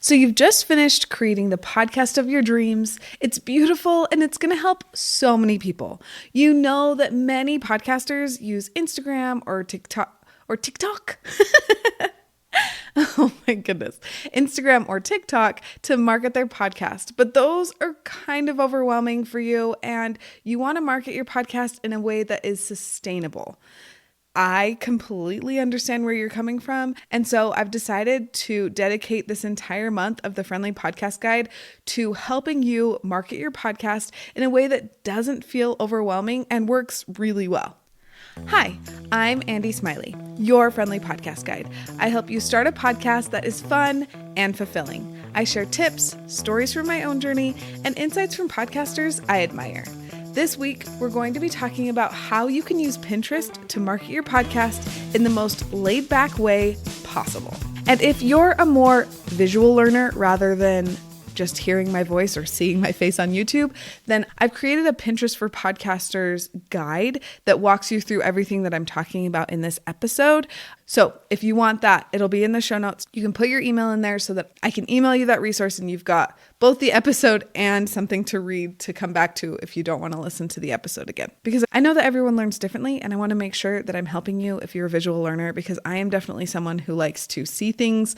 So you've just finished creating the podcast of your dreams. It's beautiful and it's going to help so many people. You know that many podcasters use Instagram or TikTok. Oh my goodness. Instagram or TikTok to market their podcast. But those are kind of overwhelming for you and you want to market your podcast in a way that is sustainable. I completely understand where you're coming from. And so I've decided to dedicate this entire month of the Friendly Podcast Guide to helping you market your podcast in a way that doesn't feel overwhelming and works really well. Hi, I'm Andi Smiley, your Friendly Podcast Guide. I help you start a podcast that is fun and fulfilling. I share tips, stories from my own journey, and insights from podcasters I admire. This week, we're going to be talking about how you can use Pinterest to market your podcast in the most laid-back way possible. And if you're a more visual learner rather than just hearing my voice or seeing my face on YouTube, then I've created a Pinterest for Podcasters guide that walks you through everything that I'm talking about in this episode. So if you want that, it'll be in the show notes. You can put your email in there so that I can email you that resource and you've got both the episode and something to read to come back to if you don't want to listen to the episode again. Because I know that everyone learns differently and I want to make sure that I'm helping you if you're a visual learner, because I am definitely someone who likes to see things.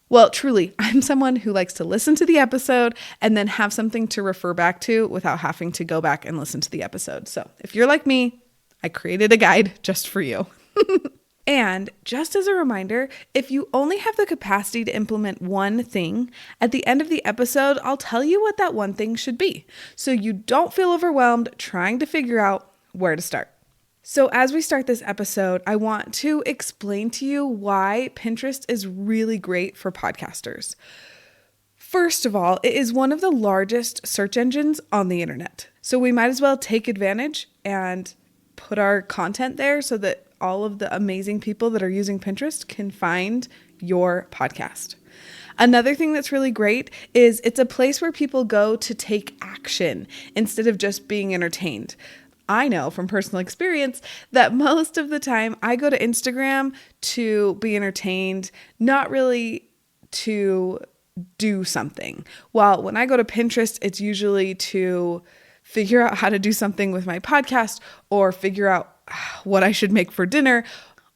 Well, truly, I'm someone who likes to listen to the episode and then have something to refer back to without having to go back and listen to the episode. So if you're like me, I created a guide just for you. And just as a reminder, if you only have the capacity to implement one thing, at the end of the episode, I'll tell you what that one thing should be, so you don't feel overwhelmed trying to figure out where to start. So as we start this episode, I want to explain to you why Pinterest is really great for podcasters. First of all, it is one of the largest search engines on the internet. So we might as well take advantage and put our content there so that all of the amazing people that are using Pinterest can find your podcast. Another thing that's really great is it's a place where people go to take action instead of just being entertained. I know from personal experience that most of the time I go to Instagram to be entertained, not really to do something. While when I go to Pinterest, it's usually to figure out how to do something with my podcast or figure out what I should make for dinner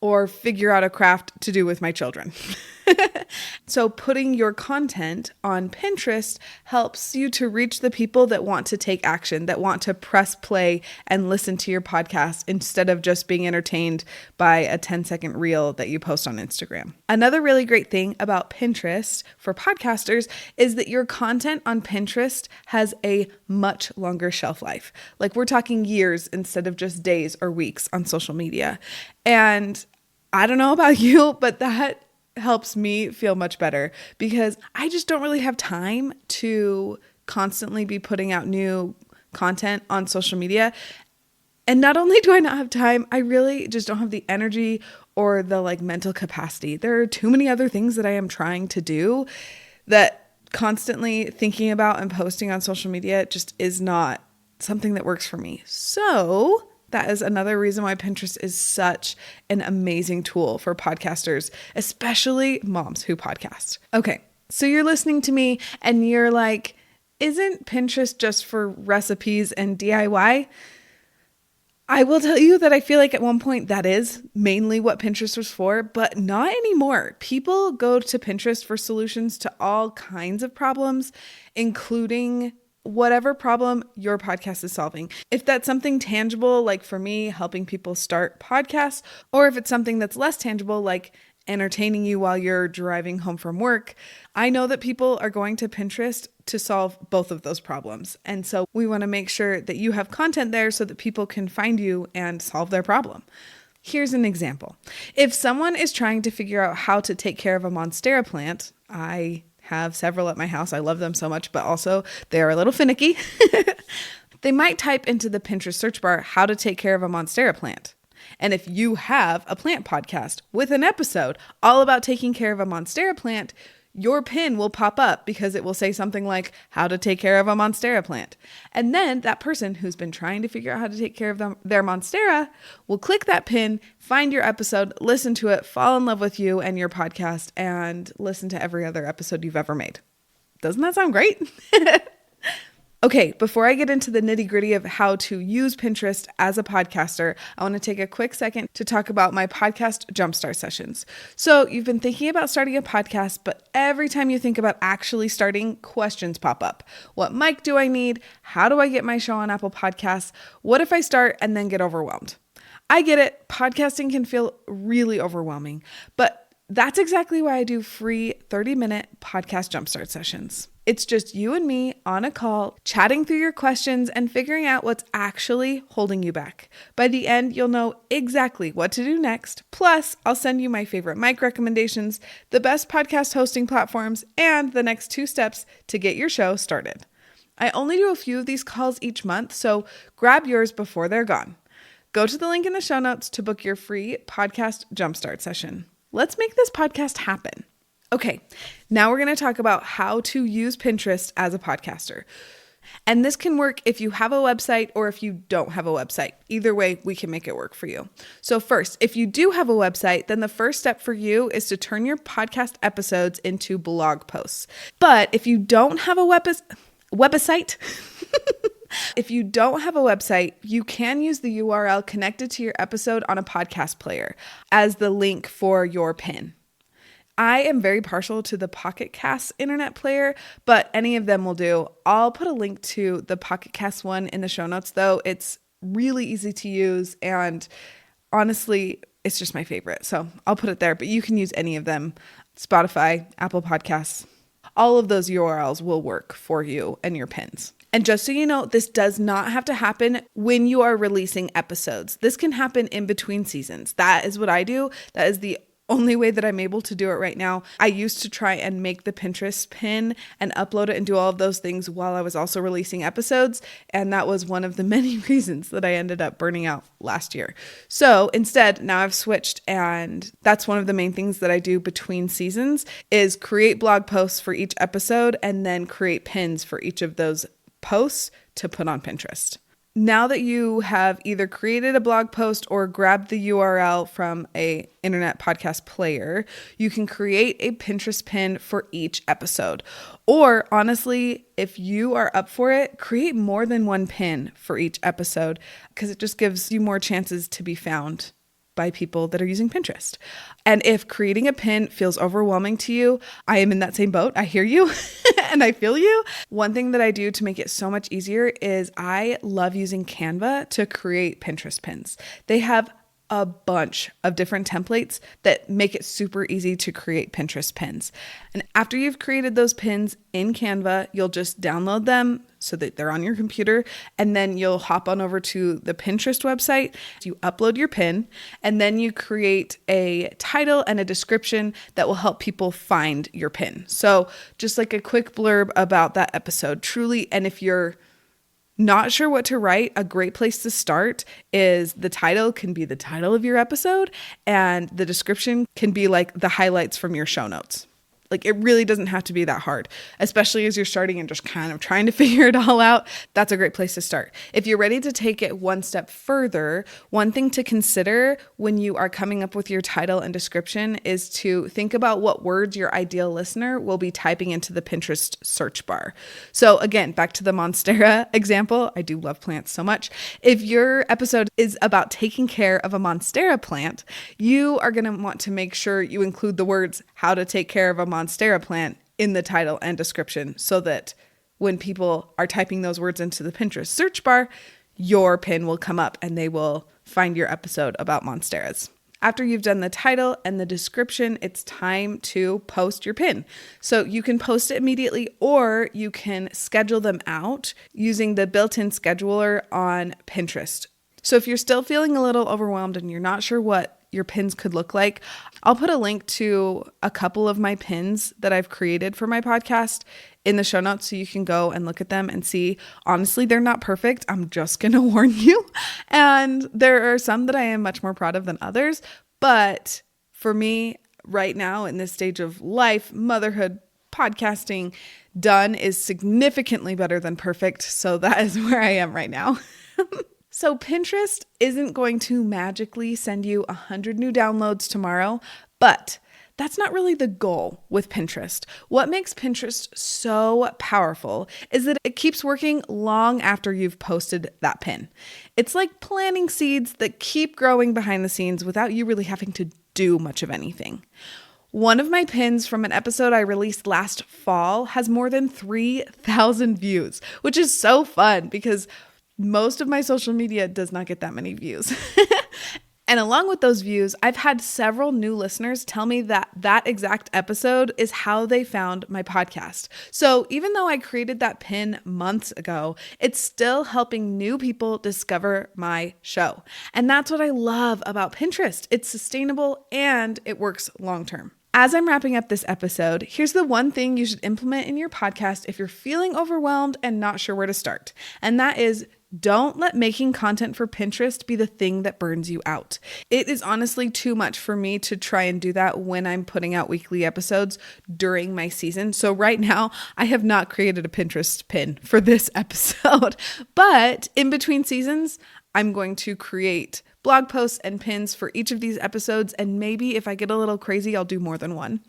or figure out a craft to do with my children. So putting your content on Pinterest helps you to reach the people that want to take action, that want to press play and listen to your podcast instead of just being entertained by a 10-second reel that you post on Instagram. Another really great thing about Pinterest for podcasters is that your content on Pinterest has a much longer shelf life. Like we're talking years instead of just days or weeks on social media. And I don't know about you, but that helps me feel much better because I just don't really have time to constantly be putting out new content on social media. And not only do I not have time, I really just don't have the energy or the mental capacity. There are too many other things that I am trying to do that constantly thinking about and posting on social media just is not something that works for me. So that is another reason why Pinterest is such an amazing tool for podcasters, especially moms who podcast. Okay, so you're listening to me and you're like, isn't Pinterest just for recipes and DIY? I will tell you that I feel like at one point that is mainly what Pinterest was for, but not anymore. People go to Pinterest for solutions to all kinds of problems, including whatever problem your podcast is solving. If that's something tangible, like for me, helping people start podcasts, or if it's something that's less tangible, like entertaining you while you're driving home from work, I know that people are going to Pinterest to solve both of those problems. And so we want to make sure that you have content there so that people can find you and solve their problem. Here's an example. If someone is trying to figure out how to take care of a monstera plant, I have several at my house. I love them so much, but also they are a little finicky. They might type into the Pinterest search bar how to take care of a monstera plant. And if you have a plant podcast with an episode all about taking care of a monstera plant, your pin will pop up because it will say something like how to take care of a Monstera plant. And then that person who's been trying to figure out how to take care of their Monstera will click that pin, find your episode, listen to it, fall in love with you and your podcast, and listen to every other episode you've ever made. Doesn't that sound great? Okay, before I get into the nitty-gritty of how to use Pinterest as a podcaster, I want to take a quick second to talk about my podcast Jumpstart sessions. So you've been thinking about starting a podcast, but every time you think about actually starting, questions pop up. What mic do I need? How do I get my show on Apple Podcasts? What if I start and then get overwhelmed? I get it. Podcasting can feel really overwhelming, but that's exactly why I do free 30-minute podcast Jumpstart sessions. It's just you and me on a call, chatting through your questions and figuring out what's actually holding you back. By the end, you'll know exactly what to do next. Plus, I'll send you my favorite mic recommendations, the best podcast hosting platforms, and the next 2 steps to get your show started. I only do a few of these calls each month, so grab yours before they're gone. Go to the link in the show notes to book your free podcast Jumpstart session. Let's make this podcast happen. Okay, now we're going to talk about how to use Pinterest as a podcaster. And this can work if you have a website or if you don't have a website. Either way, we can make it work for you. So first, if you do have a website, then the first step for you is to turn your podcast episodes into blog posts. But if you don't have a website, if you don't have a website, you can use the URL connected to your episode on a podcast player as the link for your pin. I am very partial to the Pocket Cast internet player, but any of them will do. I'll put a link to the Pocket Cast one in the show notes, though. It's really easy to use, and honestly, it's just my favorite. So I'll put it there, but you can use any of them. Spotify, Apple Podcasts, all of those URLs will work for you and your pins. And just so you know, this does not have to happen when you are releasing episodes. This can happen in between seasons. That is what I do. That is the only way that I'm able to do it right now. I used to try and make the Pinterest pin and upload it and do all of those things while I was also releasing episodes. And that was one of the many reasons that I ended up burning out last year. So instead, now I've switched, and that's one of the main things that I do between seasons is create blog posts for each episode and then create pins for each of those posts to put on Pinterest. Now that you have either created a blog post or grabbed the URL from a internet podcast player, you can create a Pinterest pin for each episode. Or honestly, if you are up for it, create more than one pin for each episode because it just gives you more chances to be found by people that are using Pinterest. And if creating a pin feels overwhelming to you, I am in that same boat. I hear you and I feel you. One thing that I do to make it so much easier is I love using Canva to create Pinterest pins. They have a bunch of different templates that make it super easy to create Pinterest pins. And after you've created those pins in Canva, you'll just download them so that they're on your computer, and then you'll hop on over to the Pinterest website, you upload your pin, and then you create a title and a description that will help people find your pin. So just like a quick blurb about that episode, truly, and if you're not sure what to write, a great place to start is the title can be the title of your episode, and the description can be like the highlights from your show notes. Like, it really doesn't have to be that hard, especially as you're starting and just kind of trying to figure it all out. That's a great place to start. If you're ready to take it one step further, one thing to consider when you are coming up with your title and description is to think about what words your ideal listener will be typing into the Pinterest search bar. So again, back to the Monstera example. I do love plants so much. If your episode is about taking care of a Monstera plant, you are going to want to make sure you include the words how to take care of a Monstera plant in the title and description so that when people are typing those words into the Pinterest search bar, your pin will come up and they will find your episode about Monsteras. After you've done the title and the description, it's time to post your pin. So you can post it immediately, or you can schedule them out using the built-in scheduler on Pinterest. So if you're still feeling a little overwhelmed and you're not sure what your pins could look like, I'll put a link to a couple of my pins that I've created for my podcast in the show notes so you can go and look at them and see. Honestly, they're not perfect. I'm just going to warn you. And there are some that I am much more proud of than others. But for me, right now in this stage of life, motherhood, podcasting, done is significantly better than perfect. So that is where I am right now. So Pinterest isn't going to magically send you 100 new downloads tomorrow, but that's not really the goal with Pinterest. What makes Pinterest so powerful is that it keeps working long after you've posted that pin. It's like planting seeds that keep growing behind the scenes without you really having to do much of anything. One of my pins from an episode I released last fall has more than 3,000 views, which is so fun because most of my social media does not get that many views. And along with those views, I've had several new listeners tell me that that exact episode is how they found my podcast. So even though I created that pin months ago, it's still helping new people discover my show. And that's what I love about Pinterest. It's sustainable and it works long term. As I'm wrapping up this episode, here's the one thing you should implement in your podcast if you're feeling overwhelmed and not sure where to start. And that is, don't let making content for Pinterest be the thing that burns you out. It is honestly too much for me to try and do that when I'm putting out weekly episodes during my season. So right now, I have not created a Pinterest pin for this episode. But in between seasons, I'm going to create blog posts and pins for each of these episodes. And maybe if I get a little crazy, I'll do more than one.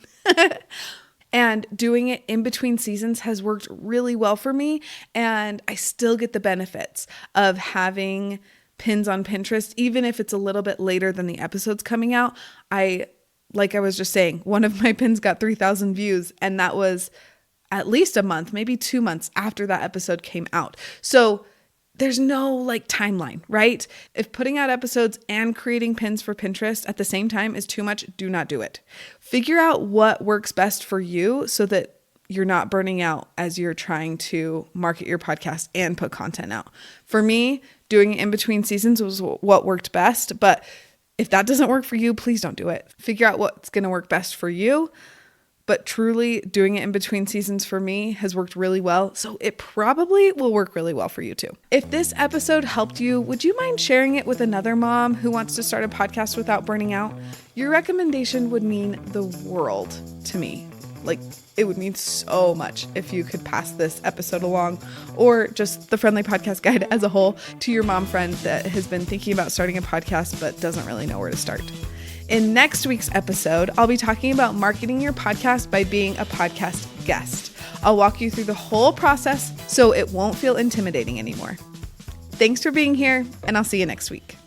And doing it in between seasons has worked really well for me. And I still get the benefits of having pins on Pinterest, even if it's a little bit later than the episode's coming out. Like I was just saying, one of my pins got 3,000 views, and that was at least a month, maybe 2 months after that episode came out. So there's no timeline, right? If putting out episodes and creating pins for Pinterest at the same time is too much, do not do it. Figure out what works best for you so that you're not burning out as you're trying to market your podcast and put content out. For me, doing it in between seasons was what worked best, but if that doesn't work for you, please don't do it. Figure out what's going to work best for you. But truly, doing it in between seasons for me has worked really well, so it probably will work really well for you too. If this episode helped you, would you mind sharing it with another mom who wants to start a podcast without burning out? Your recommendation would mean the world to me. It would mean so much if you could pass this episode along, or just the Friendly Podcast Guide as a whole, to your mom friend that has been thinking about starting a podcast but doesn't really know where to start. In next week's episode, I'll be talking about marketing your podcast by being a podcast guest. I'll walk you through the whole process so it won't feel intimidating anymore. Thanks for being here, and I'll see you next week.